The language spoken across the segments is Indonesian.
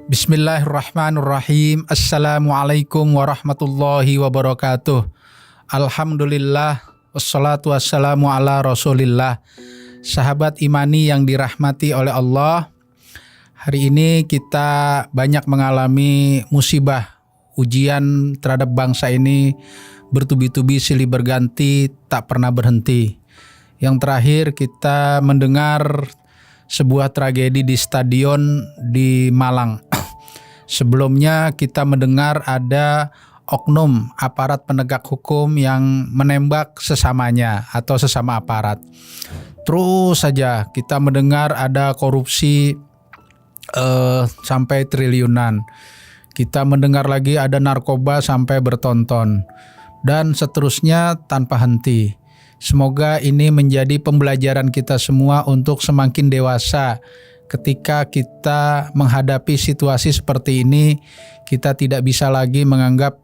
Bismillahirrahmanirrahim. Assalamualaikum warahmatullahi wabarakatuh. Alhamdulillah, wassalatu wassalamu ala rasulillah. Sahabat imani yang dirahmati oleh Allah, hari ini kita banyak mengalami musibah. Ujian terhadap bangsa ini bertubi-tubi silih berganti, tak pernah berhenti. Yang terakhir kita mendengar sebuah tragedi di stadion di Malang. Sebelumnya kita mendengar ada oknum aparat penegak hukum yang menembak sesamanya atau sesama aparat. Terus saja kita mendengar ada korupsi sampai triliunan. Kita mendengar lagi ada narkoba sampai bertonton. Dan seterusnya tanpa henti. Semoga ini menjadi pembelajaran kita semua untuk semakin dewasa. Ketika kita menghadapi situasi seperti ini, kita tidak bisa lagi menganggap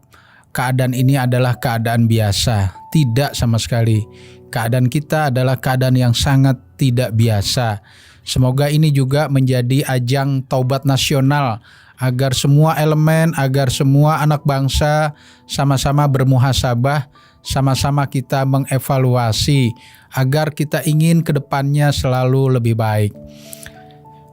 keadaan ini adalah keadaan biasa. Tidak sama sekali. Keadaan kita adalah keadaan yang sangat tidak biasa. Semoga ini juga menjadi ajang taubat nasional agar semua elemen, agar semua anak bangsa sama-sama bermuhasabah, sama-sama kita mengevaluasi agar kita ingin ke depannya selalu lebih baik.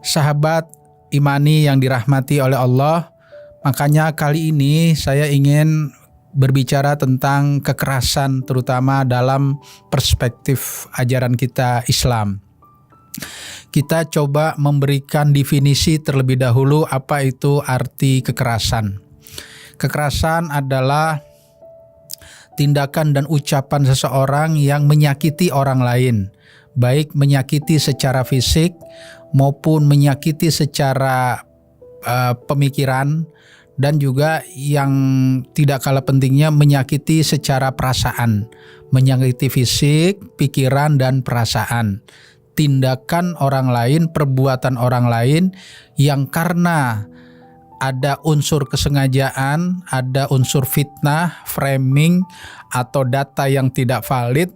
Sahabat imani yang dirahmati oleh Allah, makanya kali ini saya ingin berbicara tentang kekerasan terutama dalam perspektif ajaran kita Islam. Kita coba memberikan definisi terlebih dahulu apa itu arti kekerasan. Kekerasan adalah tindakan dan ucapan seseorang yang menyakiti orang lain, baik menyakiti secara fisik maupun menyakiti secara pemikiran, dan juga yang tidak kalah pentingnya menyakiti secara perasaan, menyakiti fisik, pikiran, dan perasaan. Tindakan orang lain, perbuatan orang lain yang karena ada unsur kesengajaan, ada unsur fitnah, framing, atau data yang tidak valid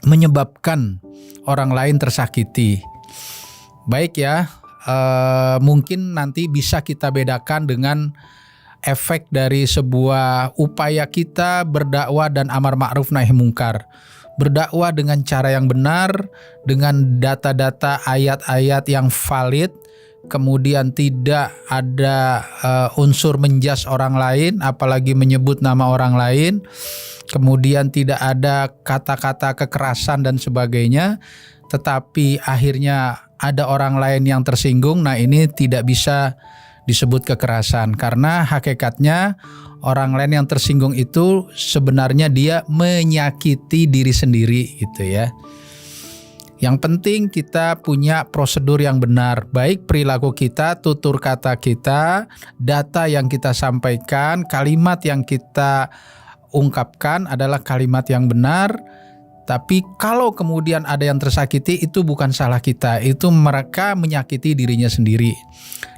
menyebabkan orang lain tersakiti. Baik ya, mungkin nanti bisa kita bedakan dengan efek dari sebuah upaya kita berdakwah dan amar ma'ruf nahi mungkar. Berdakwah dengan cara yang benar, dengan data-data ayat-ayat yang valid, kemudian tidak ada unsur menjas orang lain, apalagi menyebut nama orang lain, kemudian tidak ada kata-kata kekerasan dan sebagainya, tetapi akhirnya ada orang lain yang tersinggung. Nah, ini tidak bisa disebut kekerasan karena hakikatnya orang lain yang tersinggung itu sebenarnya dia menyakiti diri sendiri gitu ya. Yang penting kita punya prosedur yang benar, baik perilaku kita, tutur kata kita, data yang kita sampaikan, kalimat yang kita ungkapkan adalah kalimat yang benar. Tapi kalau kemudian ada yang tersakiti, itu bukan salah kita, itu mereka menyakiti dirinya sendiri.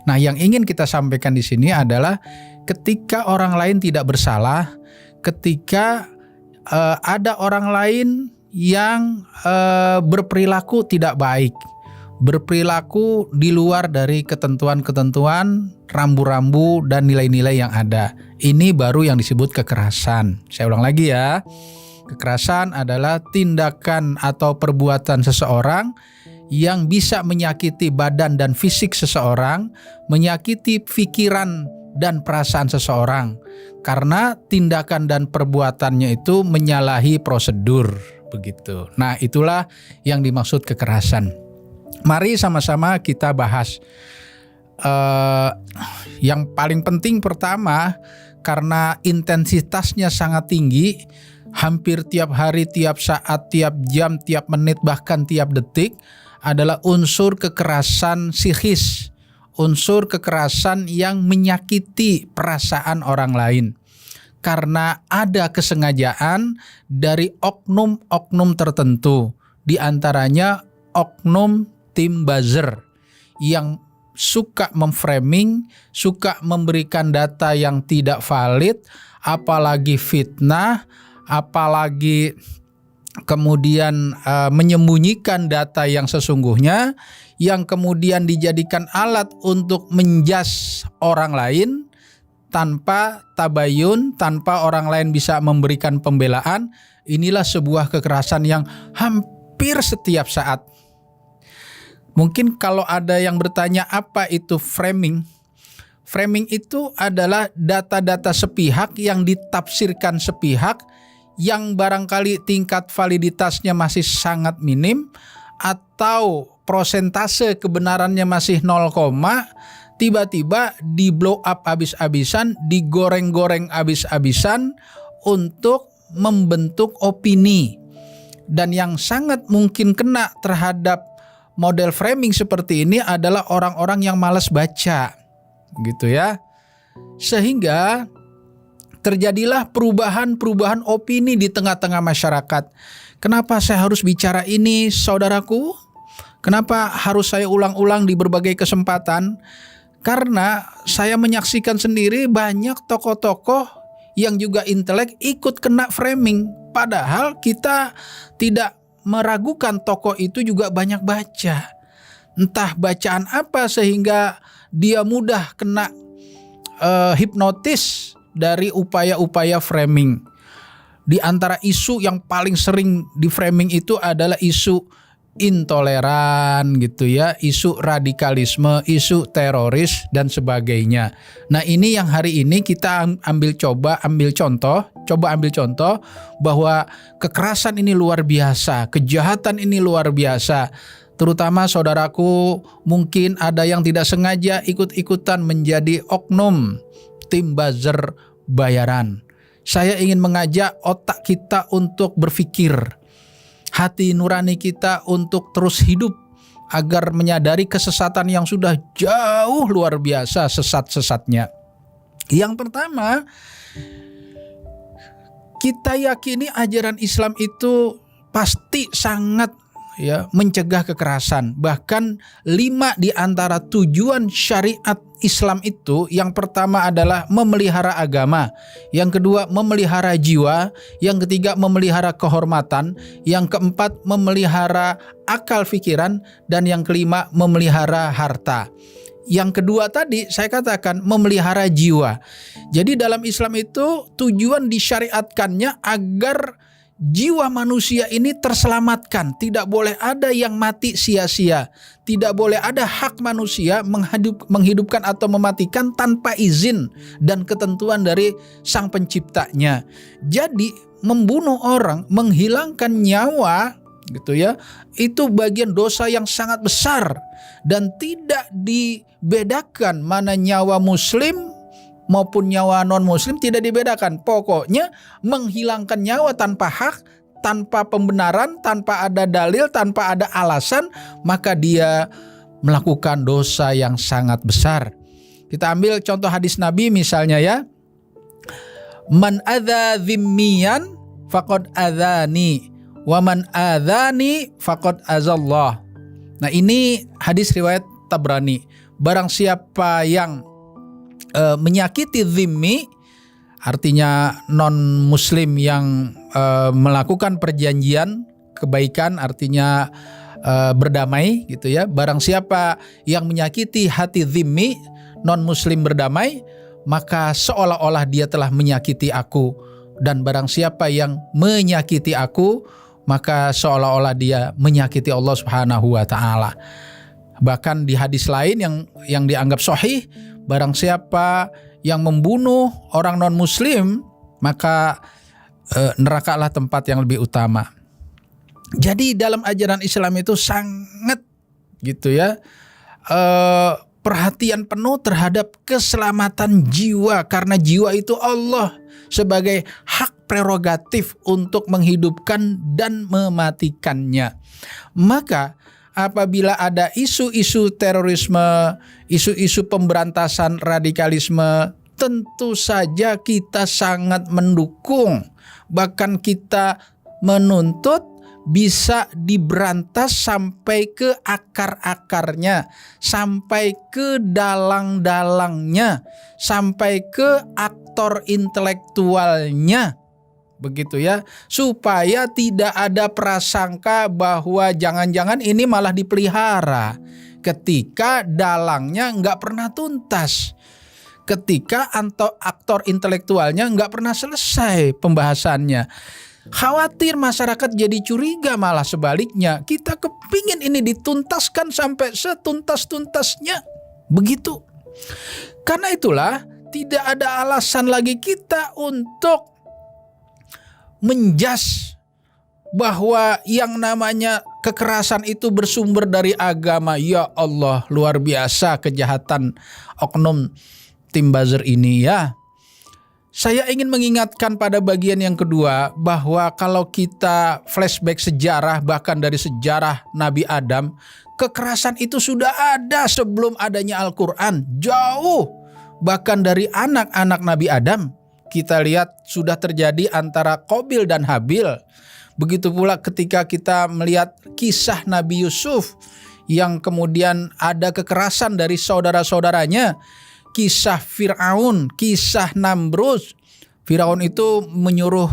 Nah, yang ingin kita sampaikan di sini adalah ketika orang lain tidak bersalah, ketika ada orang lain yang berperilaku tidak baik, berperilaku di luar dari ketentuan-ketentuan, rambu-rambu dan nilai-nilai yang ada. Ini baru yang disebut kekerasan. Saya ulang lagi ya. Kekerasan adalah tindakan atau perbuatan seseorang yang bisa menyakiti badan dan fisik seseorang, menyakiti pikiran dan perasaan seseorang, karena tindakan dan perbuatannya itu menyalahi prosedur, begitu. Nah, itulah yang dimaksud kekerasan. Mari sama-sama kita bahas. Yang paling penting pertama, karena intensitasnya sangat tinggi, hampir tiap hari, tiap saat, tiap jam, tiap menit, bahkan tiap detik, adalah unsur kekerasan psikis, unsur kekerasan yang menyakiti perasaan orang lain. Karena ada kesengajaan dari oknum-oknum tertentu, di antaranya oknum tim buzzer yang suka memframing, suka memberikan data yang tidak valid, apalagi fitnah, apalagi kemudian menyembunyikan data yang sesungguhnya, yang kemudian dijadikan alat untuk menjas orang lain tanpa tabayun, tanpa orang lain bisa memberikan pembelaan. Inilah sebuah kekerasan yang hampir setiap saat. Mungkin kalau ada yang bertanya apa itu framing? Framing itu adalah data-data sepihak yang ditafsirkan sepihak, yang barangkali tingkat validitasnya masih sangat minim atau prosentase kebenarannya masih 0, tiba-tiba di blow up habis-habisan, digoreng-goreng habis-habisan untuk membentuk opini. Dan yang sangat mungkin kena terhadap model framing seperti ini adalah orang-orang yang malas baca, gitu ya. Sehingga terjadilah perubahan opini di tengah-tengah masyarakat. Kenapa saya harus bicara ini, saudaraku? Kenapa harus saya ulang-ulang di berbagai kesempatan? Karena saya menyaksikan sendiri banyak tokoh-tokoh yang juga intelek ikut kena framing. Padahal kita tidak meragukan tokoh itu juga banyak baca. Entah bacaan apa sehingga dia mudah kena hipnotis dari upaya-upaya framing. Di antara isu yang paling sering di framing itu adalah isu intoleran gitu ya, isu radikalisme, isu teroris dan sebagainya. Nah, ini yang hari ini kita ambil contoh bahwa kekerasan ini luar biasa, kejahatan ini luar biasa. Terutama saudaraku, mungkin ada yang tidak sengaja ikut-ikutan menjadi oknum tim buzzer bayaran. Saya ingin mengajak otak kita untuk berpikir, hati nurani kita untuk terus hidup agar menyadari kesesatan yang sudah jauh luar biasa sesat-sesatnya. Yang pertama, kita yakini ajaran Islam itu pasti sangat mencegah kekerasan. Bahkan 5 di antara tujuan syariat Islam itu, yang pertama adalah memelihara agama, yang kedua memelihara jiwa, yang ketiga memelihara kehormatan, yang keempat memelihara akal pikiran, dan yang kelima memelihara harta. Yang kedua tadi saya katakan memelihara jiwa. Jadi dalam Islam itu tujuan disyariatkannya agar jiwa manusia ini terselamatkan. Tidak boleh ada yang mati sia-sia. Tidak boleh ada hak manusia menghidupkan atau mematikan tanpa izin dan ketentuan dari sang penciptanya. Jadi membunuh orang, menghilangkan nyawa gitu ya, itu bagian dosa yang sangat besar dan tidak dibedakan mana nyawa muslim maupun nyawa non-muslim, tidak dibedakan. Pokoknya menghilangkan nyawa tanpa hak, tanpa pembenaran, tanpa ada dalil, tanpa ada alasan, maka dia melakukan dosa yang sangat besar. Kita ambil contoh hadis Nabi misalnya ya. Man adza dzimmiyan faqad adzani wa man adzani faqad azallah. Nah, ini hadis riwayat Tabrani. Barang siapa yang menyakiti zimmi, artinya non muslim yang melakukan perjanjian kebaikan, artinya berdamai gitu ya. Barang siapa yang menyakiti hati zimmi, non muslim berdamai, maka seolah-olah dia telah menyakiti aku. Dan barang siapa yang menyakiti aku, maka seolah-olah dia menyakiti Allah Subhanahu wa taala. Bahkan di hadis lain yang dianggap sahih, barang siapa yang membunuh orang non-muslim, maka nerakalah tempat yang lebih utama. Jadi dalam ajaran Islam itu sangat gitu ya, perhatian penuh terhadap keselamatan jiwa. Karena jiwa itu Allah sebagai hak prerogatif untuk menghidupkan dan mematikannya. Maka apabila ada isu-isu terorisme, isu-isu pemberantasan radikalisme, tentu saja kita sangat mendukung. Bahkan kita menuntut bisa diberantas sampai ke akar-akarnya, sampai ke dalang-dalangnya, sampai ke aktor intelektualnya. begitu ya, supaya tidak ada prasangka bahwa jangan-jangan ini malah dipelihara ketika dalangnya nggak pernah tuntas, ketika aktor intelektualnya nggak pernah selesai pembahasannya. Khawatir masyarakat jadi curiga, malah sebaliknya kita kepingin ini dituntaskan sampai setuntas-tuntasnya, begitu. Karena itulah tidak ada alasan lagi kita untuk menjas bahwa yang namanya kekerasan itu bersumber dari agama. Ya Allah, luar biasa kejahatan oknum tim buzzer ini ya. Saya ingin mengingatkan pada bagian yang kedua bahwa kalau kita flashback sejarah, bahkan dari sejarah Nabi Adam, kekerasan itu sudah ada sebelum adanya Al-Quran, jauh. Bahkan dari anak-anak Nabi Adam, kita lihat sudah terjadi antara Qabil dan Habil. Begitu pula ketika kita melihat kisah Nabi Yusuf yang kemudian ada kekerasan dari saudara-saudaranya. Kisah Fir'aun, kisah Namrud. Fir'aun itu menyuruh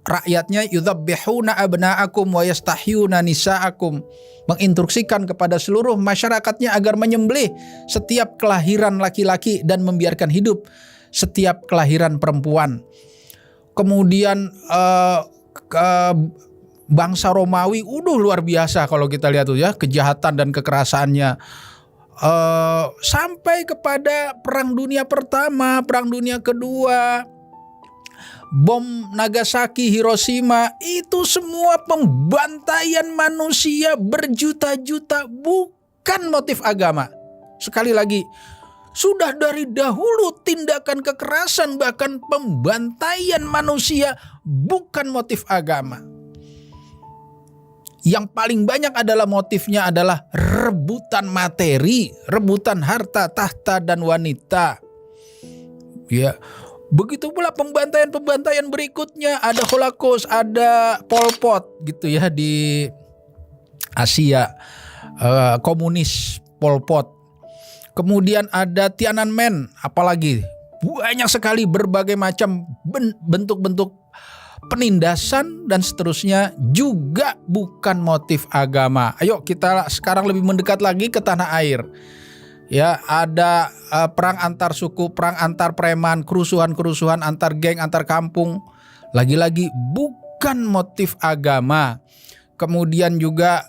rakyatnya yudzabbihuna abna'akum wa yastahyuna nisa'akum, menginstruksikan kepada seluruh masyarakatnya agar menyembelih setiap kelahiran laki-laki dan membiarkan hidup setiap kelahiran perempuan. Kemudian bangsa Romawi luar biasa kalau kita lihat tuh ya, kejahatan dan kekerasannya. Sampai kepada Perang Dunia Pertama, Perang Dunia Kedua, bom Nagasaki, Hiroshima, itu semua pembantaian manusia berjuta-juta, bukan motif agama. Sekali lagi, sudah dari dahulu tindakan kekerasan bahkan pembantaian manusia bukan motif agama. Yang paling banyak adalah motifnya adalah rebutan materi, rebutan harta, tahta dan wanita. Ya, begitu pula pembantaian-pembantaian berikutnya, ada Holocaust, ada Pol Pot gitu ya di Asia, komunis Pol Pot. Kemudian ada Tiananmen, apalagi banyak sekali berbagai macam bentuk-bentuk penindasan dan seterusnya juga bukan motif agama. Ayo kita sekarang lebih mendekat lagi ke tanah air. Ya, ada perang antar suku, perang antar preman, kerusuhan-kerusuhan antar geng, antar kampung. Lagi-lagi bukan motif agama. Kemudian juga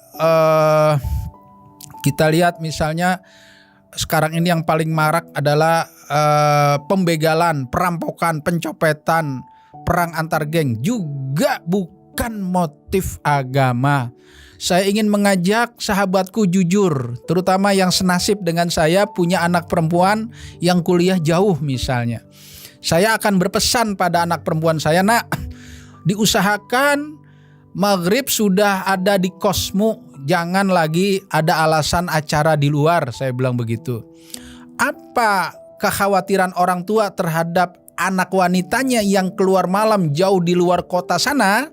kita lihat misalnya sekarang ini yang paling marak adalah pembegalan, perampokan, pencopetan, perang antar geng, juga bukan motif agama. Saya ingin mengajak sahabatku jujur, terutama yang senasib dengan saya punya anak perempuan yang kuliah jauh misalnya. Saya akan berpesan pada anak perempuan saya, nak, diusahakan maghrib sudah ada di kosmu, jangan lagi ada alasan acara di luar, saya bilang begitu. Apa kekhawatiran orang tua terhadap anak wanitanya yang keluar malam jauh di luar kota sana?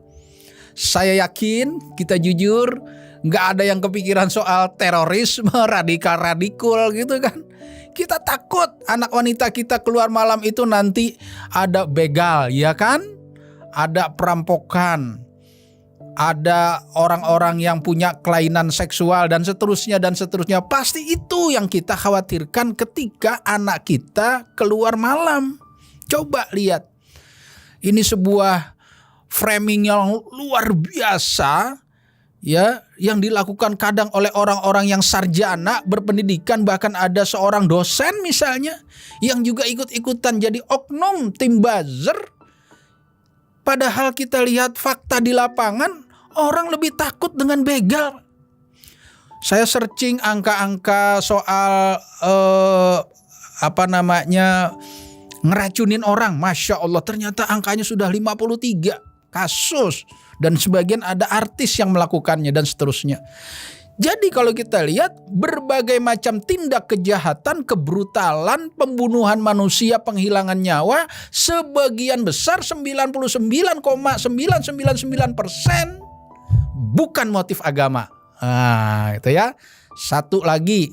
Saya yakin, kita jujur, gak ada yang kepikiran soal terorisme, radikal gitu kan. Kita takut anak wanita kita keluar malam itu nanti ada begal, ya kan? Ada perampokan, ada orang-orang yang punya kelainan seksual dan seterusnya dan seterusnya. Pasti itu yang kita khawatirkan ketika anak kita keluar malam. Coba lihat, ini sebuah framing yang luar biasa ya, yang dilakukan kadang oleh orang-orang yang sarjana berpendidikan, bahkan ada seorang dosen misalnya yang juga ikut-ikutan jadi oknum tim buzzer. Padahal kita lihat fakta di lapangan, orang lebih takut dengan begal. Saya searching angka-angka soal ngeracunin orang, Masya Allah, ternyata angkanya sudah 53 kasus. Dan sebagian ada artis yang melakukannya dan seterusnya. Jadi kalau kita lihat berbagai macam tindak kejahatan, kebrutalan, pembunuhan manusia, penghilangan nyawa, sebagian besar 99,999% bukan motif agama. Nah, itu ya. Satu lagi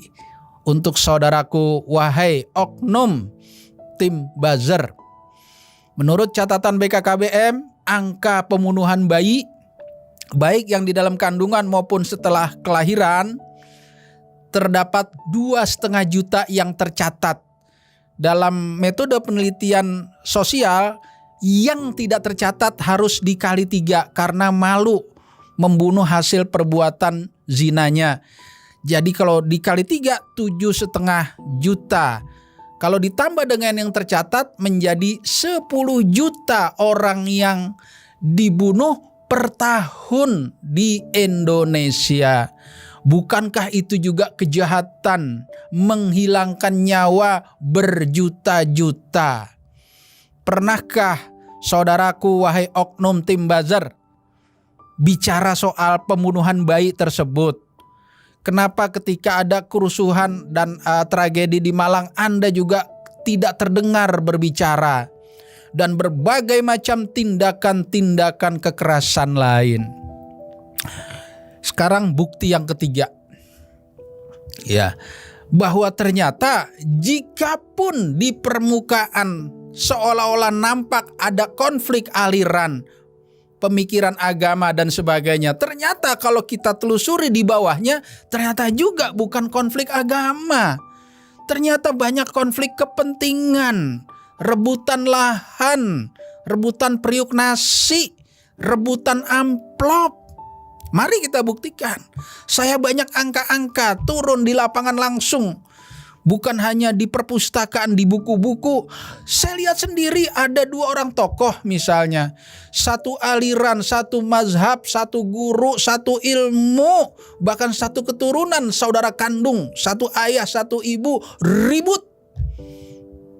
untuk saudaraku, wahai oknum tim buzzer. Menurut catatan BKKBM, angka pembunuhan bayi, baik yang di dalam kandungan maupun setelah kelahiran, terdapat 2,5 juta yang tercatat. Dalam metode penelitian sosial, yang tidak tercatat harus dikali 3 karena malu membunuh hasil perbuatan zinanya. Jadi kalau dikali 3, 7,5 juta. Kalau ditambah dengan yang tercatat menjadi 10 juta orang yang dibunuh per tahun di Indonesia. Bukankah itu juga kejahatan, menghilangkan nyawa berjuta-juta? Pernahkah saudaraku, wahai oknum tim buzzer, bicara soal pembunuhan bayi tersebut? Kenapa ketika ada kerusuhan dan tragedi di Malang Anda juga tidak terdengar berbicara? Dan berbagai macam tindakan-tindakan kekerasan lain. Sekarang bukti yang ketiga. Ya, bahwa ternyata jikapun di permukaan seolah-olah nampak ada konflik aliran, pemikiran agama dan sebagainya, ternyata kalau kita telusuri di bawahnya, ternyata juga bukan konflik agama. Ternyata banyak konflik kepentingan, rebutan lahan, rebutan periuk nasi, rebutan amplop. Mari kita buktikan. Saya banyak angka-angka turun di lapangan langsung. Bukan hanya di perpustakaan, di buku-buku. Saya lihat sendiri ada 2 orang tokoh misalnya. Satu aliran, satu mazhab, satu guru, satu ilmu. Bahkan satu keturunan saudara kandung. Satu ayah, satu ibu ribut.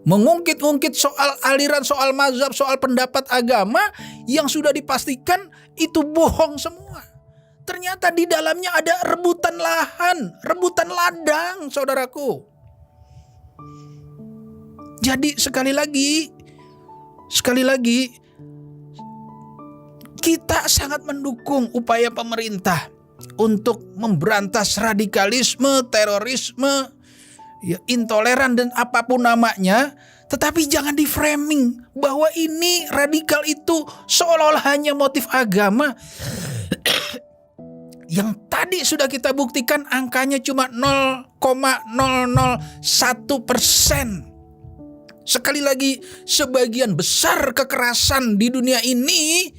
Mengungkit-ungkit soal aliran, soal mazhab, soal pendapat agama yang sudah dipastikan itu bohong semua. Ternyata di dalamnya ada rebutan lahan, rebutan ladang, saudaraku. Jadi sekali lagi kita sangat mendukung upaya pemerintah untuk memberantas radikalisme, terorisme, ya, intoleran dan apapun namanya. Tetapi jangan di framing bahwa ini radikal itu seolah-olah hanya motif agama. Yang tadi sudah kita buktikan angkanya cuma 0,001%. Sekali lagi, sebagian besar kekerasan di dunia ini,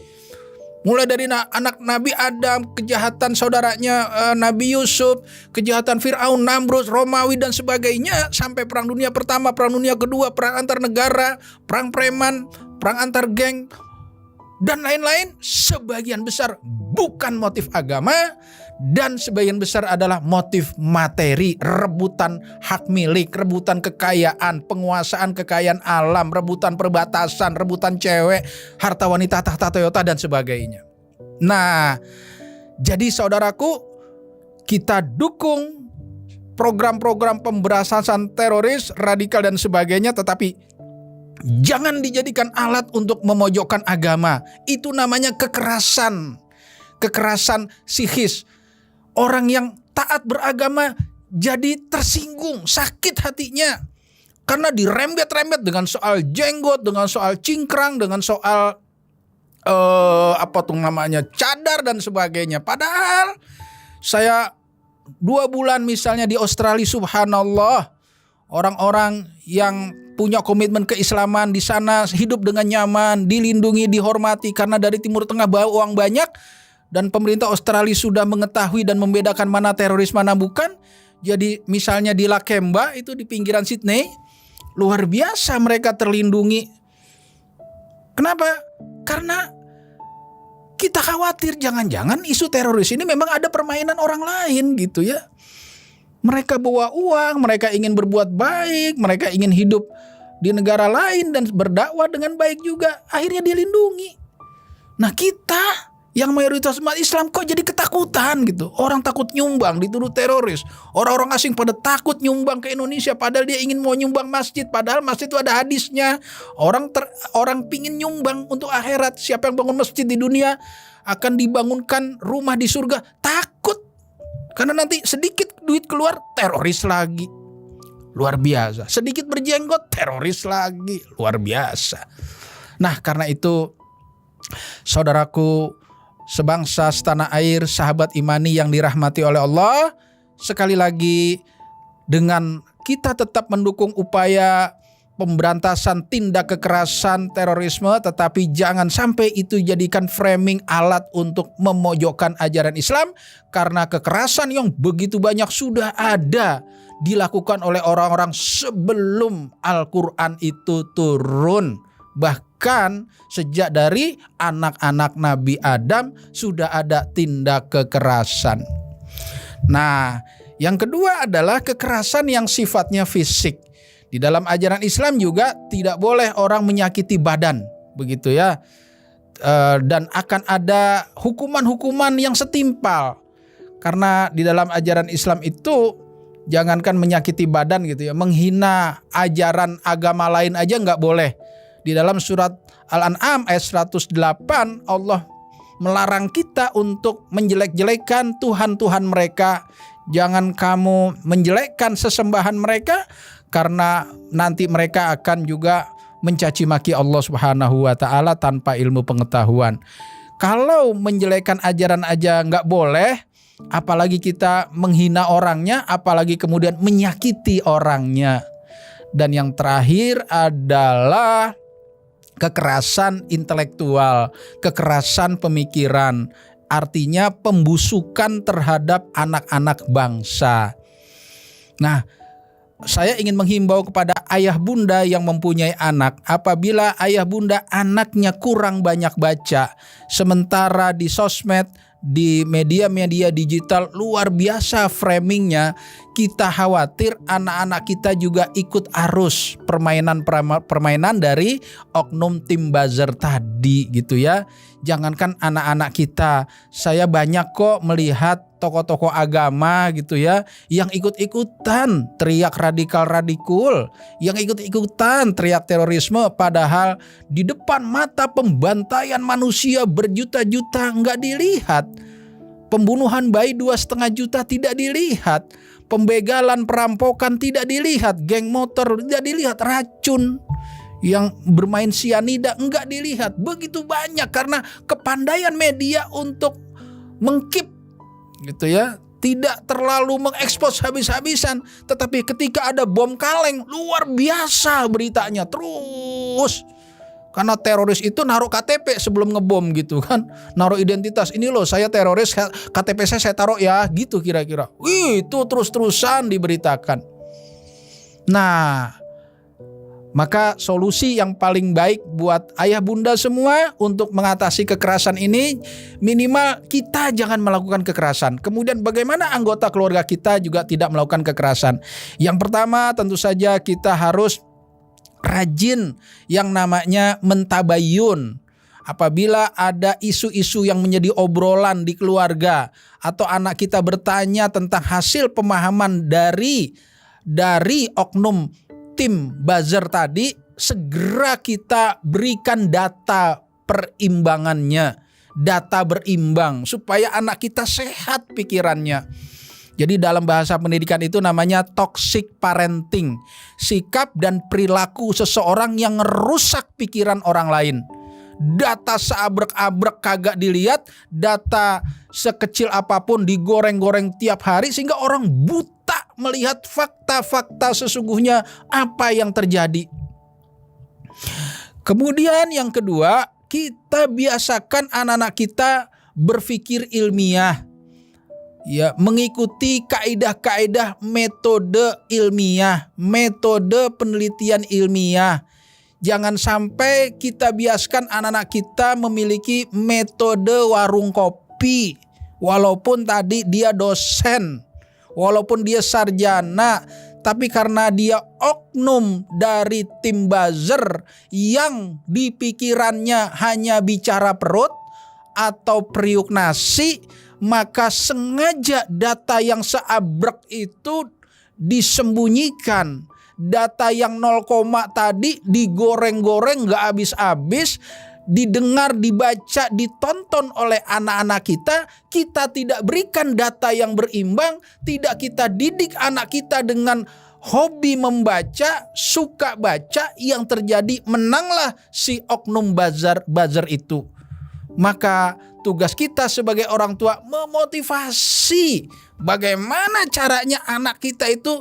mulai dari anak Nabi Adam, kejahatan saudaranya Nabi Yusuf, kejahatan Fir'aun, Namrud, Romawi dan sebagainya, sampai perang dunia pertama, perang dunia kedua, perang antar negara, perang preman, perang antar geng, dan lain-lain, sebagian besar bukan motif agama dan sebagian besar adalah motif materi, rebutan hak milik, rebutan kekayaan, penguasaan kekayaan alam, rebutan perbatasan, rebutan cewek, harta wanita, tahta Toyota dan sebagainya. Nah, jadi saudaraku, kita dukung program-program pemberantasan teroris, radikal dan sebagainya, tetapi jangan dijadikan alat untuk memojokkan agama. Itu namanya kekerasan. Kekerasan psikis. Orang yang taat beragama jadi tersinggung, sakit hatinya. Karena dirembet-rembet dengan soal jenggot, dengan soal cingkrang, dengan soal cadar dan sebagainya. Padahal saya 2 bulan misalnya di Australia, subhanallah, orang-orang yang punya komitmen keislaman di sana hidup dengan nyaman, dilindungi, dihormati karena dari Timur Tengah bawa uang banyak dan pemerintah Australia sudah mengetahui dan membedakan mana teroris mana bukan. Jadi misalnya di Lakemba itu di pinggiran Sydney, luar biasa mereka terlindungi. Kenapa? Karena kita khawatir jangan-jangan isu teroris ini memang ada permainan orang lain gitu ya. Mereka bawa uang, mereka ingin berbuat baik, mereka ingin hidup di negara lain dan berdakwah dengan baik juga. Akhirnya dilindungi. Nah kita yang mayoritas umat Islam kok jadi ketakutan gitu. Orang takut nyumbang, dituduh teroris. Orang-orang asing pada takut nyumbang ke Indonesia padahal dia ingin mau nyumbang masjid. Padahal masjid itu ada hadisnya. Orang pingin nyumbang untuk akhirat. Siapa yang bangun masjid di dunia akan dibangunkan rumah di surga. Takut. Karena nanti sedikit duit keluar, teroris lagi. Luar biasa. Sedikit berjenggot, teroris lagi. Luar biasa. Nah karena itu Saudaraku sebangsa setanah air, sahabat imani yang dirahmati oleh Allah, sekali lagi dengan kita tetap mendukung upaya pemberantasan tindak kekerasan terorisme, tetapi jangan sampai itu jadikan framing alat untuk memojokkan ajaran Islam, karena kekerasan yang begitu banyak sudah ada dilakukan oleh orang-orang sebelum Al-Quran itu turun. Bahkan sejak dari anak-anak Nabi Adam sudah ada tindak kekerasan. Nah, yang kedua adalah kekerasan yang sifatnya fisik. Di dalam ajaran Islam juga tidak boleh orang menyakiti badan, begitu ya. Dan akan ada hukuman-hukuman yang setimpal. Karena di dalam ajaran Islam itu jangankan menyakiti badan gitu ya, menghina ajaran agama lain aja nggak boleh. Di dalam surat Al-An'am ayat 108 Allah melarang kita untuk menjelek-jelekan Tuhan-Tuhan mereka. Jangan kamu menjelekkan sesembahan mereka, karena nanti mereka akan juga mencaci maki Allah Subhanahu wa taala tanpa ilmu pengetahuan. Kalau menjelekkan ajaran aja nggak boleh, apalagi kita menghina orangnya, apalagi kemudian menyakiti orangnya. Dan yang terakhir adalah kekerasan intelektual, kekerasan pemikiran, artinya pembusukan terhadap anak-anak bangsa. Nah, saya ingin menghimbau kepada ayah bunda yang mempunyai anak, apabila ayah bunda anaknya kurang banyak baca, sementara di sosmed, di media-media digital luar biasa framingnya, kita khawatir anak-anak kita juga ikut arus permainan dari oknum tim buzzer tadi gitu ya. Jangankan anak-anak kita, saya banyak kok melihat tokoh-tokoh agama gitu ya, yang ikut-ikutan teriak radikal, yang ikut-ikutan teriak terorisme, padahal di depan mata pembantaian manusia berjuta-juta nggak dilihat, pembunuhan bayi 2,5 juta tidak dilihat, pembegalan perampokan tidak dilihat, geng motor tidak dilihat, racun yang bermain sianida enggak dilihat. Begitu banyak karena kepandaian media untuk mengkip gitu ya, tidak terlalu mengekspos habis-habisan. Tetapi ketika ada bom kaleng, luar biasa beritanya terus. Karena teroris itu naruh KTP sebelum ngebom gitu kan, naruh identitas, ini loh saya teroris, KTP saya taruh ya gitu kira-kira. Itu terus-terusan diberitakan. Nah, maka solusi yang paling baik buat ayah bunda semua untuk mengatasi kekerasan ini, minimal kita jangan melakukan kekerasan. Kemudian bagaimana anggota keluarga kita juga tidak melakukan kekerasan. Yang pertama tentu saja kita harus rajin yang namanya mentabayun. Apabila ada isu-isu yang menjadi obrolan di keluarga, atau anak kita bertanya tentang hasil pemahaman dari oknum tim buzzer tadi, segera kita berikan data perimbangannya, data berimbang supaya anak kita sehat pikirannya. Jadi dalam bahasa pendidikan itu namanya toxic parenting, sikap dan perilaku seseorang yang merusak pikiran orang lain. Data seabrek-abrek kagak dilihat, data sekecil apapun digoreng-goreng tiap hari sehingga orang buta melihat fakta-fakta sesungguhnya apa yang terjadi. Kemudian yang kedua, kita biasakan anak-anak kita berpikir ilmiah. Ya, mengikuti kaidah-kaidah metode ilmiah, metode penelitian ilmiah. Jangan sampai kita biaskan anak-anak kita memiliki metode warung kopi. Walaupun tadi dia dosen, walaupun dia sarjana, tapi karena dia oknum dari tim buzzer yang di pikirannya hanya bicara perut atau periuk nasi, maka sengaja data yang seabrek itu disembunyikan. Data yang 0, tadi digoreng-goreng gak habis-habis, didengar, dibaca, ditonton oleh anak-anak kita. Kita tidak berikan data yang berimbang, tidak kita didik anak kita dengan hobi membaca, suka baca, yang terjadi menanglah si oknum buzzer itu. Maka tugas kita sebagai orang tua memotivasi bagaimana caranya anak kita itu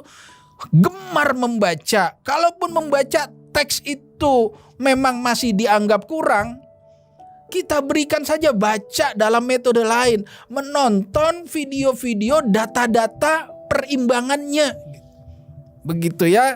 gemar membaca. Kalaupun membaca teks itu memang masih dianggap kurang, kita berikan saja baca dalam metode lain, menonton video-video data-data perimbangannya. Begitu ya.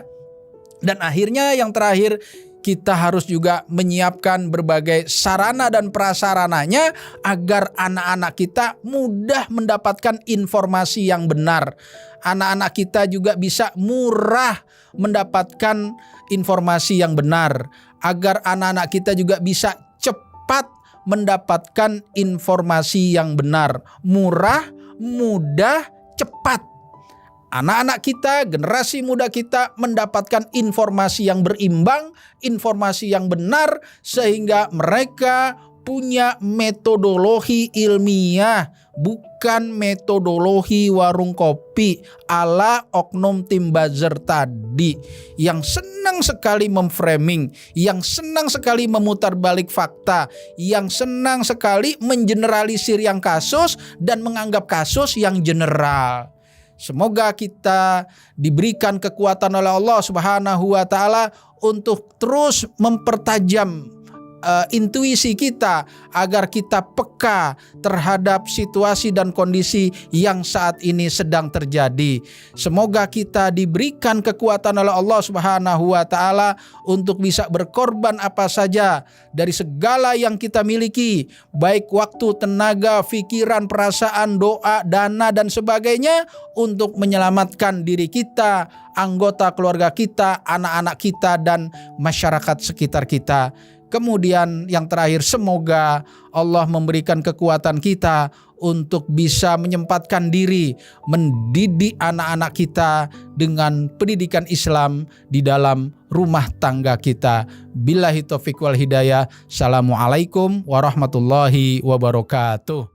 Dan akhirnya yang terakhir, kita harus juga menyiapkan berbagai sarana dan prasarananya agar anak-anak kita mudah mendapatkan informasi yang benar. Anak-anak kita juga bisa murah mendapatkan informasi yang benar, agar anak-anak kita juga bisa cepat mendapatkan informasi yang benar, murah, mudah, cepat. Anak-anak kita, generasi muda kita mendapatkan informasi yang berimbang, informasi yang benar, sehingga mereka punya metodologi ilmiah, bukan metodologi warung kopi ala oknum tim buzzer tadi, yang senang sekali memframing, yang senang sekali memutar balik fakta, yang senang sekali mengeneralisir yang kasus dan menganggap kasus yang general. Semoga kita diberikan kekuatan oleh Allah Subhanahu wa taala untuk terus mempertajam intuisi kita agar kita peka terhadap situasi dan kondisi yang saat ini sedang terjadi. Semoga kita diberikan kekuatan oleh Allah Subhanahu wa taala untuk bisa berkorban apa saja dari segala yang kita miliki, baik waktu, tenaga, pikiran, perasaan, doa, dana dan sebagainya untuk menyelamatkan diri kita, anggota keluarga kita, anak-anak kita dan masyarakat sekitar kita. Kemudian yang terakhir, semoga Allah memberikan kekuatan kita untuk bisa menyempatkan diri mendidik anak-anak kita dengan pendidikan Islam di dalam rumah tangga kita. Billahi taufiq wal hidayah. Assalamualaikum warahmatullahi wabarakatuh.